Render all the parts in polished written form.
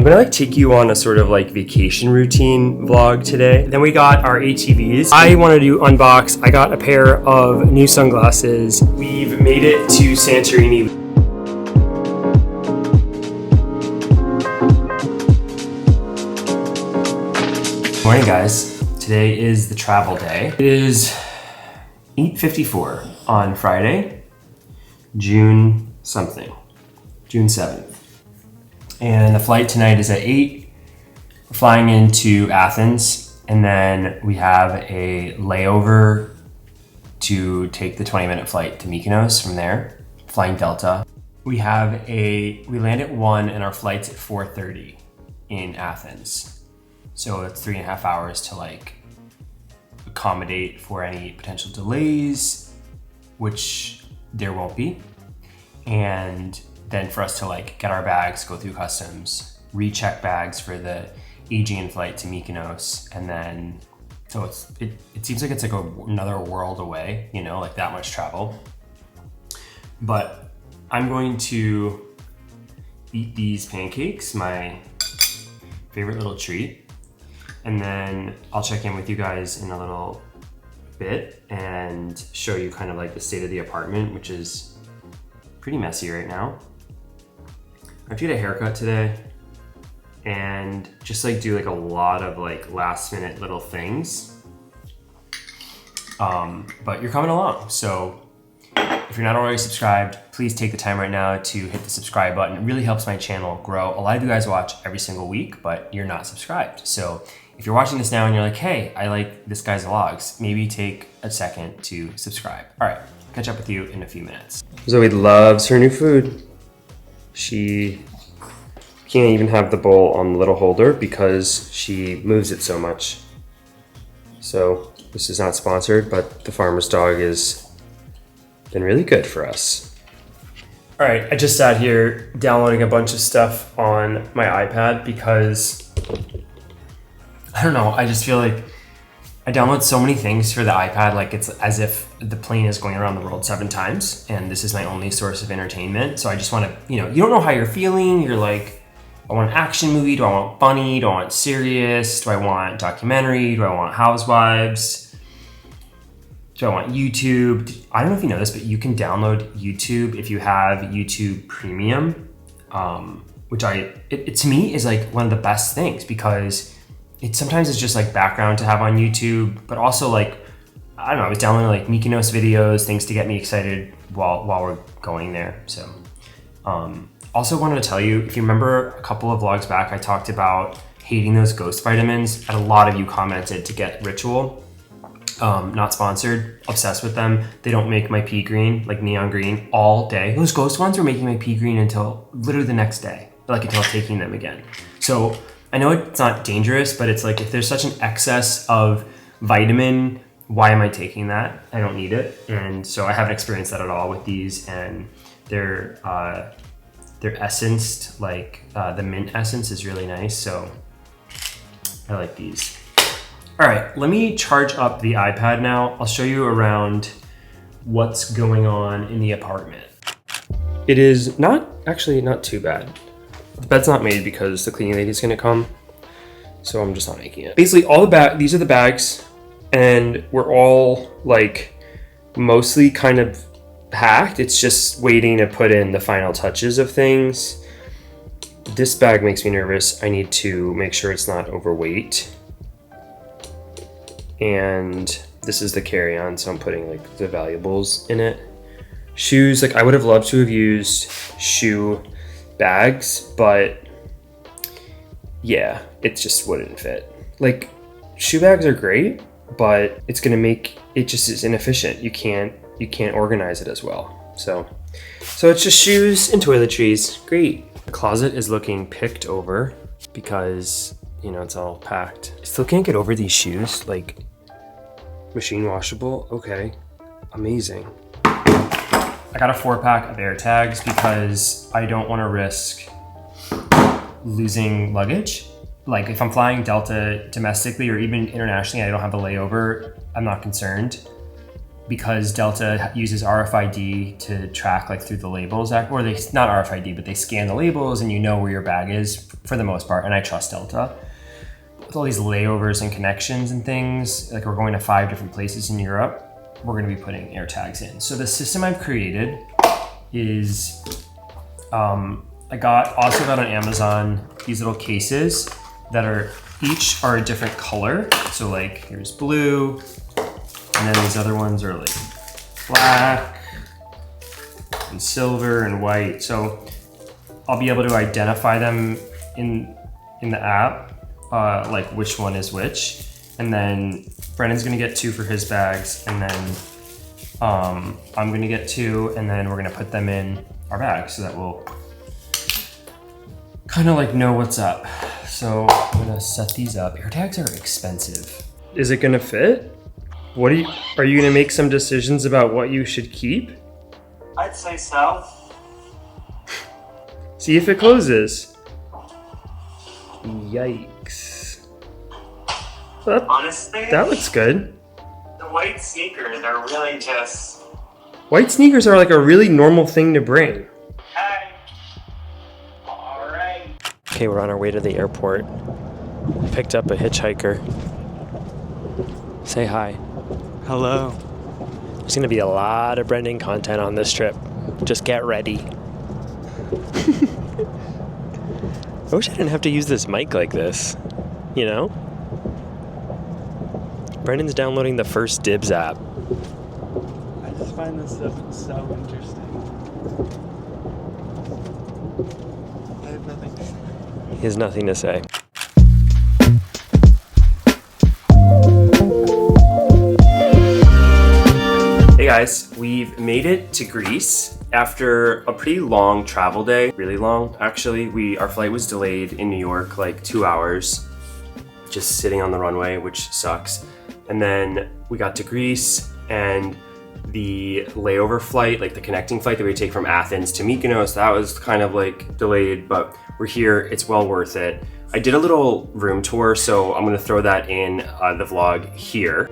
I'm gonna take you on a sort of vacation routine vlog today. Then we got our ATVs. I wanted to unbox. I got a pair of new sunglasses. We've made it to Santorini. Morning guys. Today is the travel day. It is 8:54 on Friday, June 7th. And the flight tonight is at 8. We're flying into Athens, and then we have a layover to take the 20-minute flight to Mykonos from there, flying Delta. We land at 1 and our flight's at 4:30 in Athens. So it's 3.5 hours to accommodate for any potential delays, which there won't be. And then for us to get our bags, go through customs, recheck bags for the Aegean flight to Mykonos, and then so it seems like it's another world away, that much travel. But I'm going to eat these pancakes, my favorite little treat, and then I'll check in with you guys in a little bit and show you kind of the state of the apartment, which is pretty messy right now. I have to get a haircut today and just do a lot of last minute little things. But you're coming along. So if you're not already subscribed, please take the time right now to hit the subscribe button. It really helps my channel grow. A lot of you guys watch every single week, but you're not subscribed. So if you're watching this now and you're like, hey, I like this guy's vlogs, maybe take a second to subscribe. All right, catch up with you in a few minutes. Zoe loves her new food. She can't even have the bowl on the little holder because she moves it so much. So this is not sponsored, but the farmer's dog has been really good for us. All right, I just sat here downloading a bunch of stuff on my iPad because, I don't know, I just feel like I download so many things for the iPad, it's as if the plane is going around the world 7 times and this is my only source of entertainment. So I just want to, you don't know how you're feeling. You're like, I want an action movie. Do I want funny? Do I want serious? Do I want documentary? Do I want housewives? Do I want YouTube? I don't know if you know this, but you can download YouTube if you have YouTube Premium, which to me is one of the best things because sometimes it's just background to have on YouTube, but also I don't know, I was downloading Mykonos videos, things to get me excited while we're going there. So, also wanted to tell you, if you remember a couple of vlogs back, I talked about hating those ghost vitamins, and a lot of you commented to get Ritual. Not sponsored, obsessed with them. They don't make my pea green, neon green, all day. Those ghost ones were making my pea green until literally the next day, until taking them again. So I know it's not dangerous, but it's if there's such an excess of vitamin, why am I taking that? I don't need it. And so I haven't experienced that at all with these, and they're essenced, the mint essence is really nice. So I like these. All right, let me charge up the iPad now. I'll show you around what's going on in the apartment. It is not too bad. The bed's not made because the cleaning lady's gonna come, so I'm just not making it. Basically, these are the bags, and we're all mostly kind of packed. It's just waiting to put in the final touches of things. This bag makes me nervous. I need to make sure it's not overweight. And this is the carry-on, so I'm putting the valuables in it. Shoes, I would have loved to have used shoe bags, but yeah, it just wouldn't fit. Shoe bags are great, but it's gonna make it just is inefficient. You can't organize it as well. So it's just shoes and toiletries. Great. The closet is looking picked over because it's all packed. I still can't get over these shoes. Machine washable. Okay, amazing. I got a 4-pack of air tags because I don't want to risk losing luggage. If I'm flying Delta domestically or even internationally, I don't have a layover, I'm not concerned. because Delta uses RFID to track like through the labels, or they not RFID, but they scan the labels and you know where your bag is for the most part. And I trust Delta. With all these layovers and connections and things, like we're going to 5 different places in Europe, we're going to be putting air tags in. So the system I've created is, I also got on Amazon these little cases that each are a different color. So like here's blue, and then these other ones are like black and silver and white. So I'll be able to identify them in the app, like which one is which. And then Brendan's gonna get 2 for his bags, and then I'm gonna get 2, and then we're gonna put them in our bags so that we'll kind of like know what's up. So I'm gonna set these up. Air tags are expensive. Is it gonna fit? Are you gonna make some decisions about what you should keep? I'd say so. See if it closes. Yikes. Honestly, that looks good. The white sneakers are really just... White sneakers are like a really normal thing to bring. Hey. Alright. Okay, we're on our way to the airport. Picked up a hitchhiker. Say hi. Hello. There's gonna be a lot of Brendan content on this trip. Just get ready. I wish I didn't have to use this mic like this, you know? Brendan's downloading the First Dibs app. I just find this stuff so interesting. I have nothing to say. He has nothing to say. Hey guys, we've made it to Greece after a pretty long travel day. Really long, actually. Our flight was delayed in New York like 2 hours, just sitting on the runway, which sucks. And then we got to Greece, and the layover flight, like the connecting flight that we take from Athens to Mykonos, that was kind of like delayed, but we're here, it's well worth it. I did a little room tour, so I'm gonna throw that in the vlog here.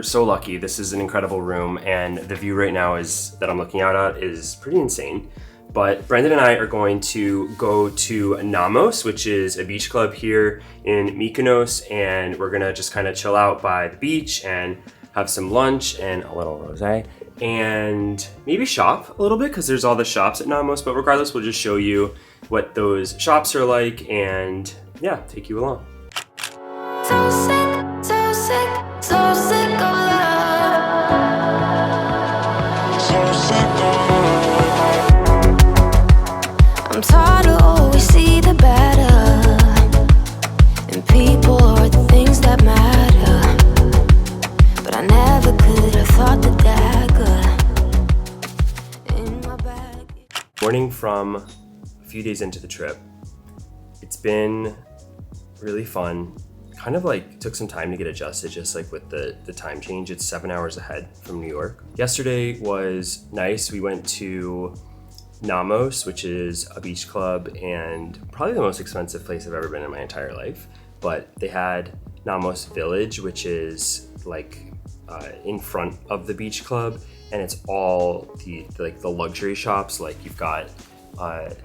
So lucky. This is an incredible room, and the view right now that I'm looking out at is pretty insane. But Brendan and I are going to go to Namos, which is a beach club here in Mykonos, and we're gonna just kind of chill out by the beach and have some lunch and a little rosé, and maybe shop a little bit because there's all the shops at Namos. But regardless, we'll just show you what those shops are like, and yeah, take you along. So sick, so sick, so sick of love. So sick of love. I'm tired of always see the better in people or the things that matter. But I never could have thought that dagger in my bag. Morning from a few days into the trip. It's been really fun. Kind of like took some time to get adjusted, just like with the time change. It's 7 hours ahead from New York. Yesterday was nice. We went to Namos, which is a beach club and probably the most expensive place I've ever been in my entire life. But they had Namos Village, which is like in front of the beach club, and it's all the luxury shops. Like you've got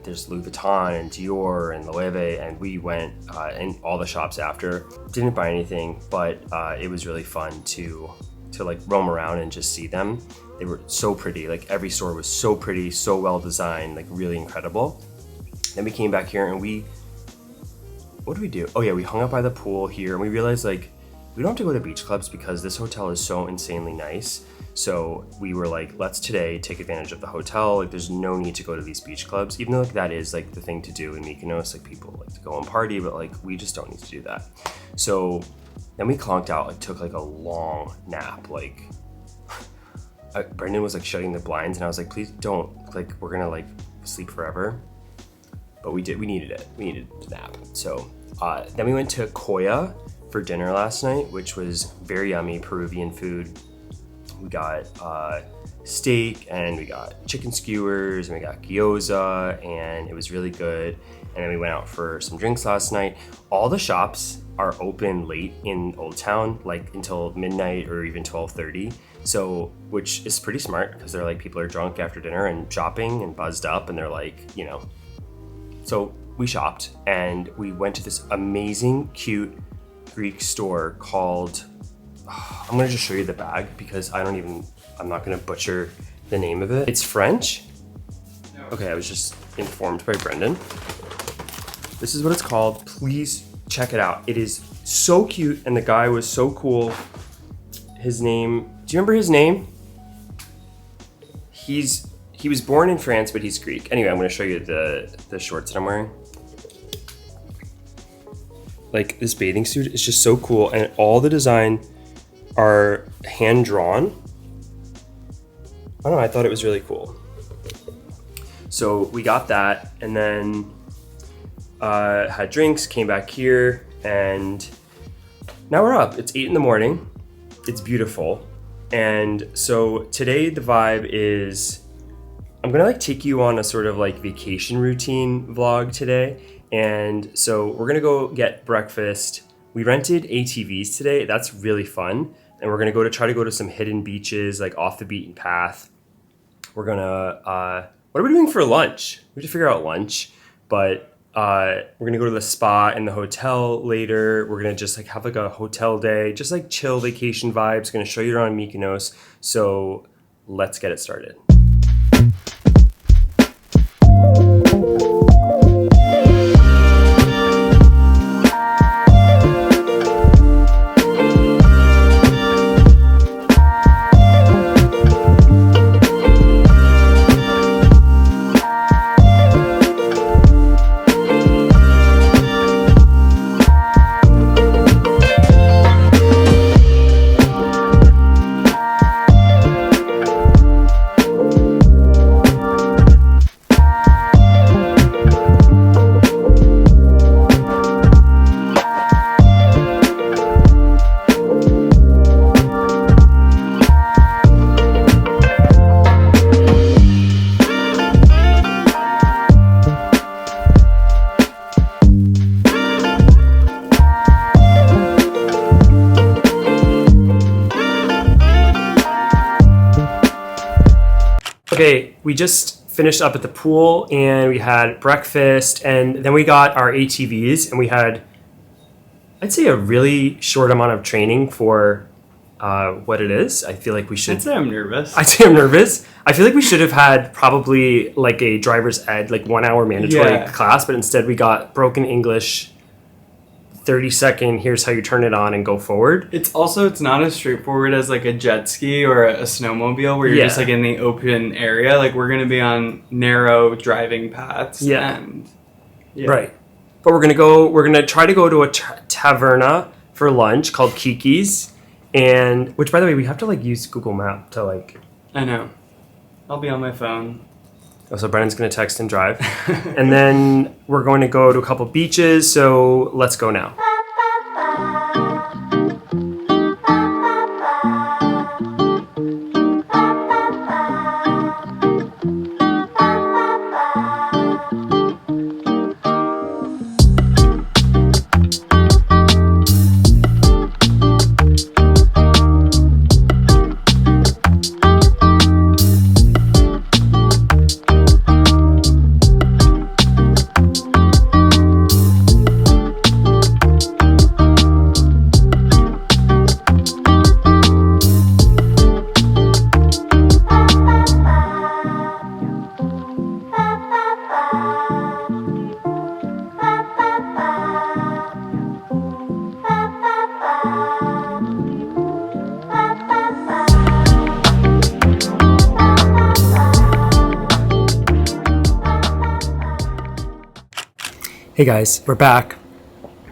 there's Louis Vuitton and Dior and Loewe, and we went in all the shops after. Didn't buy anything, but it was really fun to like roam around and just see them. They were so pretty. Like every store was so pretty, so well designed, like really incredible. Then we came back here and what did we do? Oh yeah, we hung out by the pool here, and we realized like we don't have to go to beach clubs because this hotel is so insanely nice. So we were like, let's today take advantage of the hotel. Like there's no need to go to these beach clubs, even though like that is like the thing to do in Mykonos. Like people like to go and party, but like we just don't need to do that. So then we conked out, like took like a long nap. Like Brendan was like shutting the blinds and I was like, please don't, like we're gonna like sleep forever. But we needed it. We needed to nap. So then we went to Koya for dinner last night, which was very yummy Peruvian food. We got steak and we got chicken skewers and we got gyoza and it was really good. And then we went out for some drinks last night. All the shops are open late in Old Town, like until midnight or even 12:30. So, which is pretty smart because they're like, people are drunk after dinner and shopping and buzzed up and they're like, you know. So we shopped and we went to this amazing, cute Greek store called, I'm gonna just show you the bag because I'm not gonna butcher the name of it. It's French. Okay, I was just informed by Brendan. This is what it's called. Please check it out. It is so cute and the guy was so cool. His name, do you remember his name? He was born in France, but he's Greek. Anyway, I'm gonna show you the shorts that I'm wearing. Like this bathing suit is just so cool and all the design are hand drawn. I don't know, I thought it was really cool. So we got that and then had drinks, came back here and now we're up. It's 8 in the morning. It's beautiful. And so today the vibe is, I'm gonna like take you on a sort of like vacation routine vlog today. And so we're gonna go get breakfast. We rented ATVs today. That's really fun. And we're gonna try to go to some hidden beaches, like off the beaten path. We're gonna, what are we doing for lunch? We have to figure out lunch, but we're gonna go to the spa and the hotel later. We're gonna just like have like a hotel day, just like chill vacation vibes. Gonna show you around Mykonos. So let's get it started. Okay, we just finished up at the pool and we had breakfast and then we got our ATVs and we had, I'd say, a really short amount of training for what it is. I feel like we should... I'd say I'm nervous. I feel like we should have had probably like a driver's ed, like 1 hour mandatory class, but instead we got broken English, 30-second, here's how you turn it on and go forward. It's not as straightforward as like a jet ski or a snowmobile where you're just like in the open area. Like we're going to be on narrow driving paths. And, Right. But we're going to try to go to a taverna for lunch called Kiki's. And, which by the way, we have to like use Google Map to like... I know. I'll be on my phone. Oh, so Brennan's going to text and drive. And then we're going to go to a couple beaches. So let's go now. Hey guys, we're back.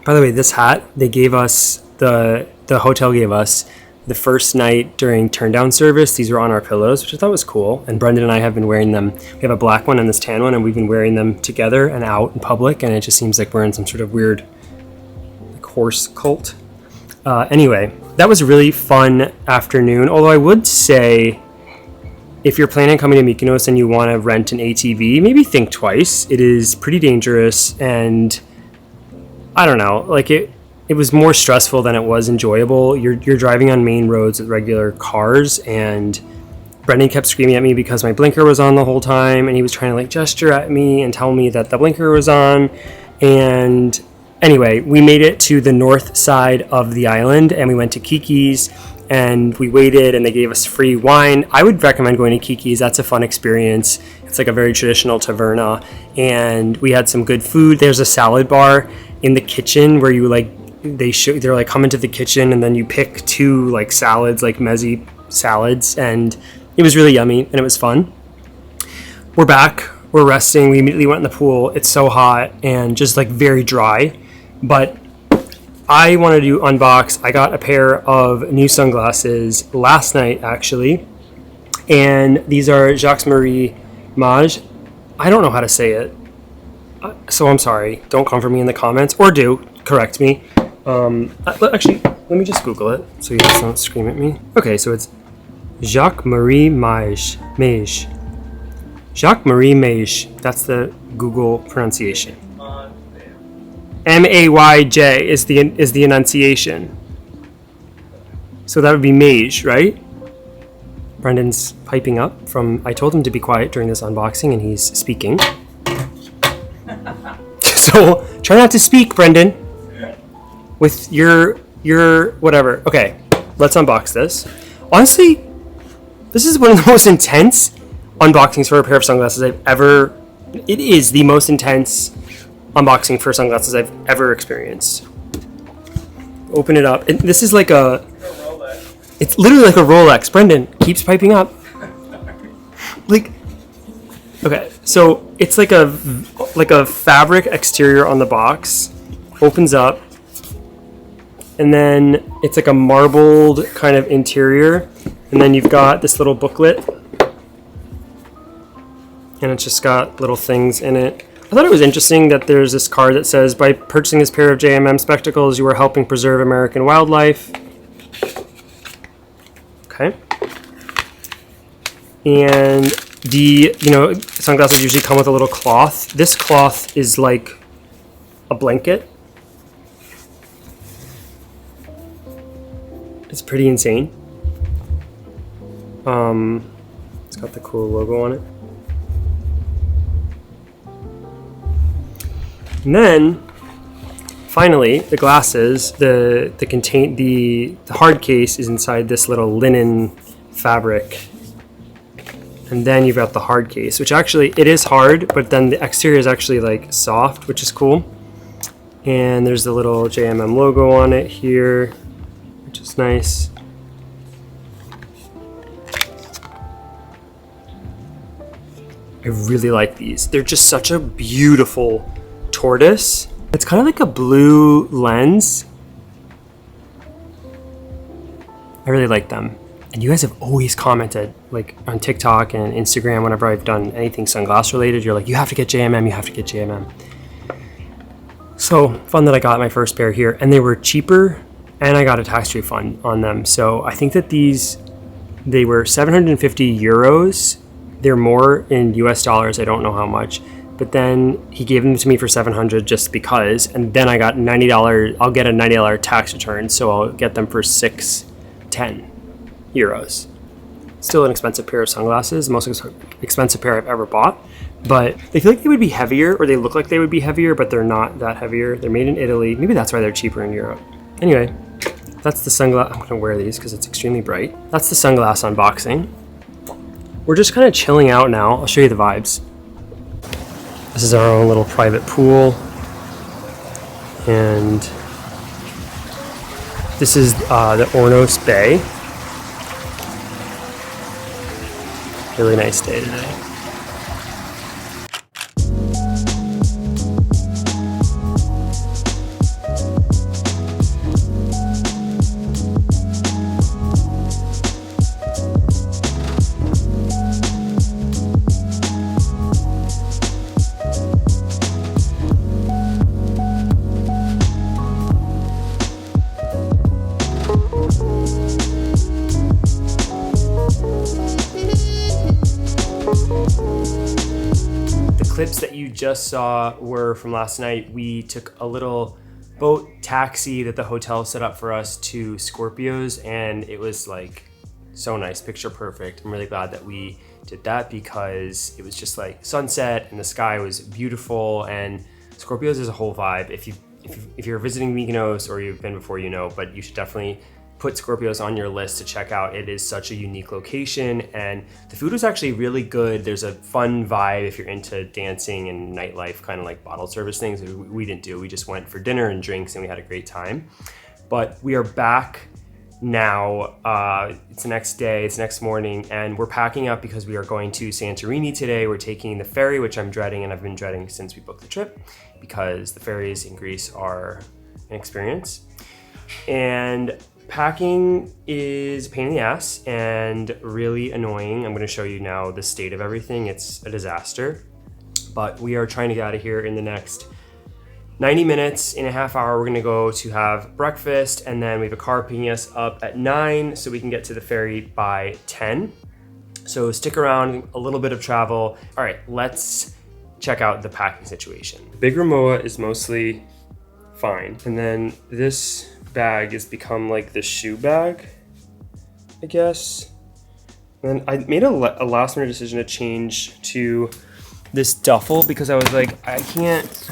By the way, this hat they gave us, the hotel gave us the first night during turn down service. These were on our pillows, which I thought was cool. And Brendan and I have been wearing them. We have a black one and this tan one, and we've been wearing them together and out in public. And it just seems like we're in some sort of weird like horse cult. Anyway, that was a really fun afternoon. Although I would say, if you're planning on coming to Mykonos and you want to rent an ATV, maybe think twice. It is pretty dangerous, and I don't know, like it was more stressful than it was enjoyable. You're driving on main roads with regular cars, and Brendan kept screaming at me because my blinker was on the whole time, and he was trying to like gesture at me and tell me that the blinker was on. And anyway, we made it to the north side of the island, and we went to Kiki's, and we waited, and they gave us free wine. I would recommend going to Kiki's. That's a fun experience. It's like a very traditional taverna, and we had some good food. There's a salad bar in the kitchen where you like, they're like, come into the kitchen, and then you pick two like salads, like mezzi salads, and it was really yummy and it was fun. We're back, we're resting. We immediately went in the pool. It's so hot and just like very dry, but I wanted to unbox. I got a pair of new sunglasses last night actually, and these are Jacques Marie Mage. I don't know how to say it, so I'm sorry. Don't come for me in the comments, or do correct me. Actually, let me just Google it so you guys don't scream at me. Okay, so it's Jacques Marie Mage. Jacques Marie Mage. That's the Google pronunciation. M-A-Y-J is the enunciation. So that would be Mage, right? Brendan's piping up from. I told him to be quiet during this unboxing, and he's speaking. So try not to speak, Brendan. With your whatever. Okay, let's unbox this. Honestly, this is one of the most intense unboxings for a pair of sunglasses I've ever. It is the most intense unboxing for sunglasses I've ever experienced. Open it up. And this is like a. It's literally like a Rolex. Brendan keeps piping up. Like. Okay, so it's like a fabric exterior on the box. Opens up. And then it's like a marbled kind of interior. And then you've got this little booklet. And it's just got little things in it. I thought it was interesting that there's this card that says, by purchasing this pair of JMM spectacles, you are helping preserve American wildlife. Okay. And sunglasses usually come with a little cloth. This cloth is like a blanket. It's pretty insane. It's got the cool logo on it. And then, finally, the glasses, the hard case is inside this little linen fabric. And then you've got the hard case, which actually, it is hard, but then the exterior is actually like soft, which is cool. And there's the little JMM logo on it here, which is nice. I really like these. They're just such a beautiful tortoise. It's kind of like a blue lens. I really like them. And you guys have always commented, like on TikTok and Instagram, whenever I've done anything sunglass related, you're like, you have to get JMM, you have to get JMM. So fun that I got my first pair here, and they were cheaper, and I got a tax refund on them. So I think that they were 750 euros. They're more in US dollars, I don't know how much. But then he gave them to me for $700 just because, and then I got $90. I'll get a $90 tax return, so I'll get them for 610 euros. Still an expensive pair of sunglasses, the most expensive pair I've ever bought. But they feel like they would be heavier, or they look like they would be heavier, but they're not that heavier. They're made in Italy. Maybe that's why they're cheaper in Europe. Anyway, that's the sunglass. I'm gonna wear these because it's extremely bright. That's the sunglass unboxing. We're just kind of chilling out now. I'll show you the vibes. This is our own little private pool. And this is the Ornos Bay. Really nice day today. clips that you just saw were from last night. We took a little boat taxi that the hotel set up for us to Scorpios, and it was like so nice, picture perfect. I'm really glad that we did that because it was just like sunset and the sky was beautiful, and Scorpios is a whole vibe. If you're visiting Mykonos or you've been before, you know, but you should definitely put Scorpios on your list to check out. It is such a unique location, and the food was actually really good. There's a fun vibe if you're into dancing and nightlife, kind of like bottle service things. We didn't do. We just went for dinner and drinks, and we had a great time. But we are back now. It's the next day, it's next morning, and we're packing up because we are going to Santorini today. We're taking the ferry, which I'm dreading, and I've been dreading since we booked the trip because the ferries in Greece are an experience. And packing is a pain in the ass and really annoying. I'm going to show you now the state of everything. It's a disaster, but we are trying to get out of here in the next 90 minutes. In a half hour, we're going to go to have breakfast, and then we have a car picking us up at 9 so we can get to the ferry by 10. So stick around, a little bit of travel. All right, let's check out the packing situation. The big Ramoa is mostly fine, and then this bag has become like the shoe bag, I guess. And then I made a last minute decision to change to this duffel because I was like, I can't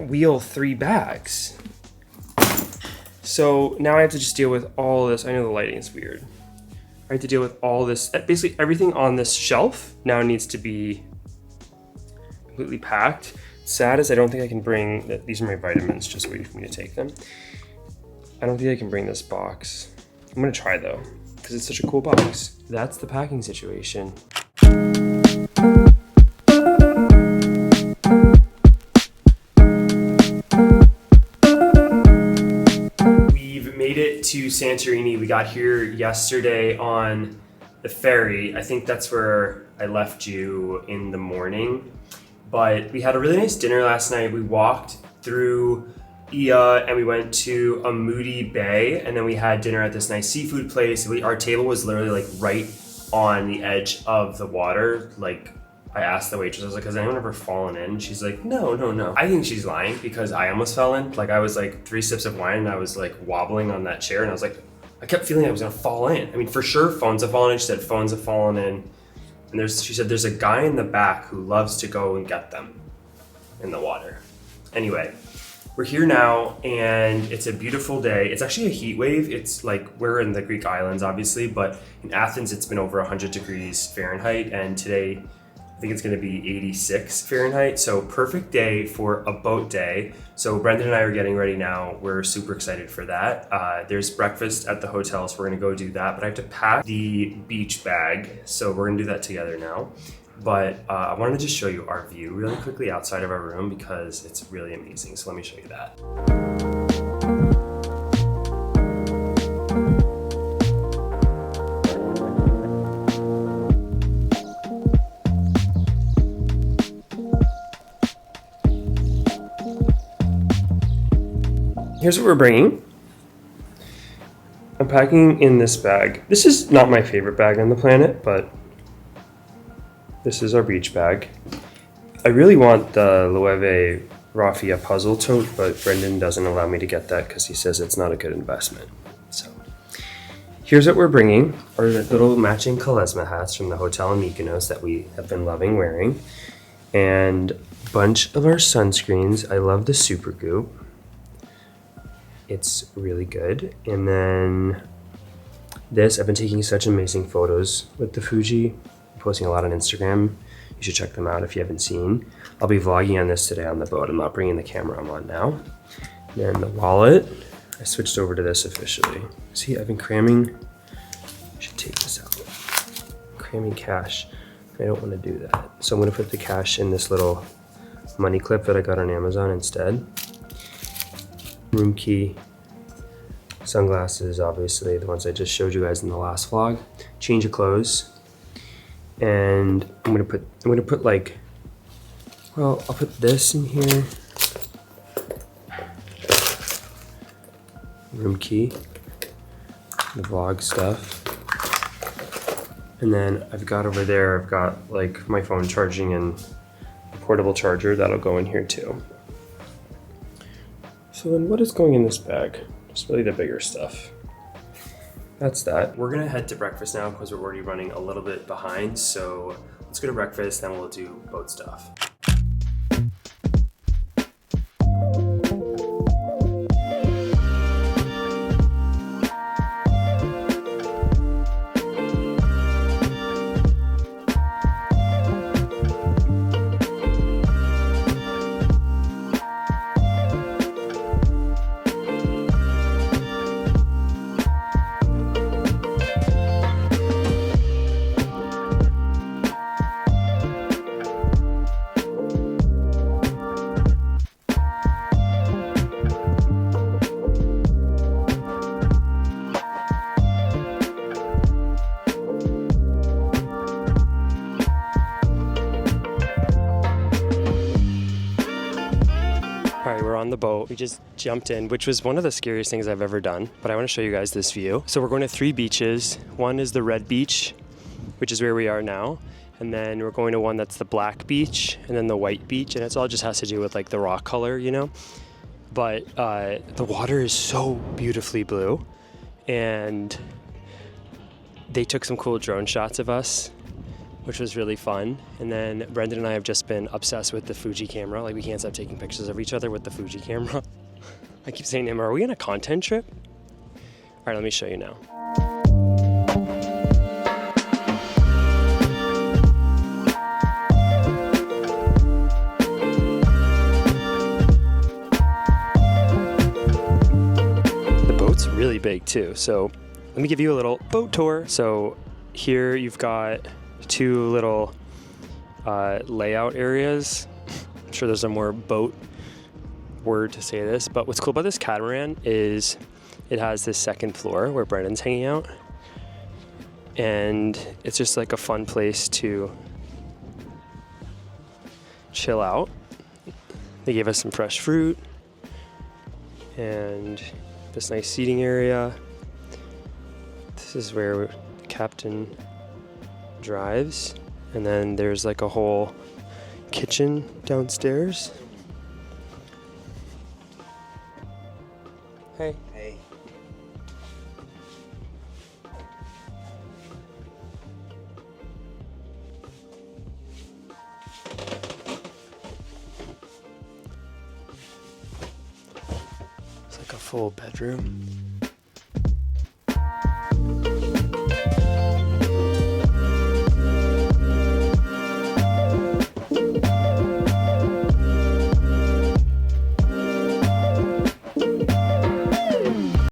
wheel 3 bags. So now I have to just deal with all this. I know the lighting is weird. I have to deal with all this. Basically everything on this shelf now needs to be completely packed. Sad is I don't think I can bring, these are my vitamins, just waiting for me to take them. I don't think I can bring this box. I'm gonna try though, because it's such a cool box. That's the packing situation. We've made it to Santorini. We got here yesterday on the ferry. I think that's where I left you in the morning. But we had a really nice dinner last night. We walked through Ia and we went to a Moody Bay, and then we had dinner at this nice seafood place. Our table was literally like right on the edge of the water. Like I asked the waitress, I was like, has anyone ever fallen in? She's like, no. I think she's lying because I almost fell in. Like I was like 3 sips of wine and I was like wobbling on that chair, and I was like, I kept feeling I was gonna fall in. I mean, for sure phones have fallen in. She said phones have fallen in. And she said there's a guy in the back who loves to go and get them in the water. Anyway, we're here now and it's a beautiful day. It's actually a heat wave. It's like, we're in the Greek islands obviously, but in Athens it's been over 100 degrees Fahrenheit, and today I think it's gonna be 86 Fahrenheit. So perfect day for a boat day. So Brendan and I are getting ready now. We're super excited for that. There's breakfast at the hotel, so we're gonna go do that. But I have to pack the beach bag, so we're gonna do that together now. But I wanted to just show you our view really quickly outside of our room because it's really amazing. So let me show you that. Here's what we're bringing. I'm packing in this bag. This is not my favorite bag on the planet, but this is our beach bag. I really want the Loewe Raffia puzzle tote, but Brendan doesn't allow me to get that because he says it's not a good investment. So here's what we're bringing. Our little matching Kalesma hats from the hotel in Mykonos that we have been loving wearing. And a bunch of our sunscreens. I love the Supergoop. It's really good. And then this, I've been taking such amazing photos with the Fuji. I'm posting a lot on Instagram. You should check them out if you haven't seen. I'll be vlogging on this today on the boat. I'm not bringing the camera on now. Then the wallet, I switched over to this officially. See, I've been cramming, I should take this out. Cramming cash. I don't want to do that. So I'm gonna put the cash in this little money clip that I got on Amazon instead. Room key, sunglasses, obviously, the ones I just showed you guys in the last vlog. Change of clothes. And I'm gonna put like, well, I'll put this in here. Room key, the vlog stuff. And then I've got over there, I've got like my phone charging and a portable charger that'll go in here too. So then what is going in this bag? Just really the bigger stuff. That's that. We're gonna head to breakfast now because we're already running a little bit behind. So let's go to breakfast, then we'll do boat stuff. Alright, we're on the boat. We just jumped in, which was one of the scariest things I've ever done. But I want to show you guys this view. So we're going to 3 beaches. One is the red beach, which is where we are now. And then we're going to one that's the black beach and then the white beach. And it's all just has to do with like the rock color, you know? But the water is so beautifully blue. And they took some cool drone shots of us, which was really fun. And then Brendan and I have just been obsessed with the Fuji camera. Like we can't stop taking pictures of each other with the Fuji camera. I keep saying to him, are we on a content trip? All right, let me show you now. The boat's really big too. So let me give you a little boat tour. So here you've got 2 little layout areas. I'm sure there's a more boat word to say this, but what's cool about this catamaran is it has this 2nd floor where Brendan's hanging out, and it's just like a fun place to chill out. They gave us some fresh fruit and this nice seating area. This is where the captain drives, and then there's like a whole kitchen downstairs. Hey. Hey. It's like a full bedroom.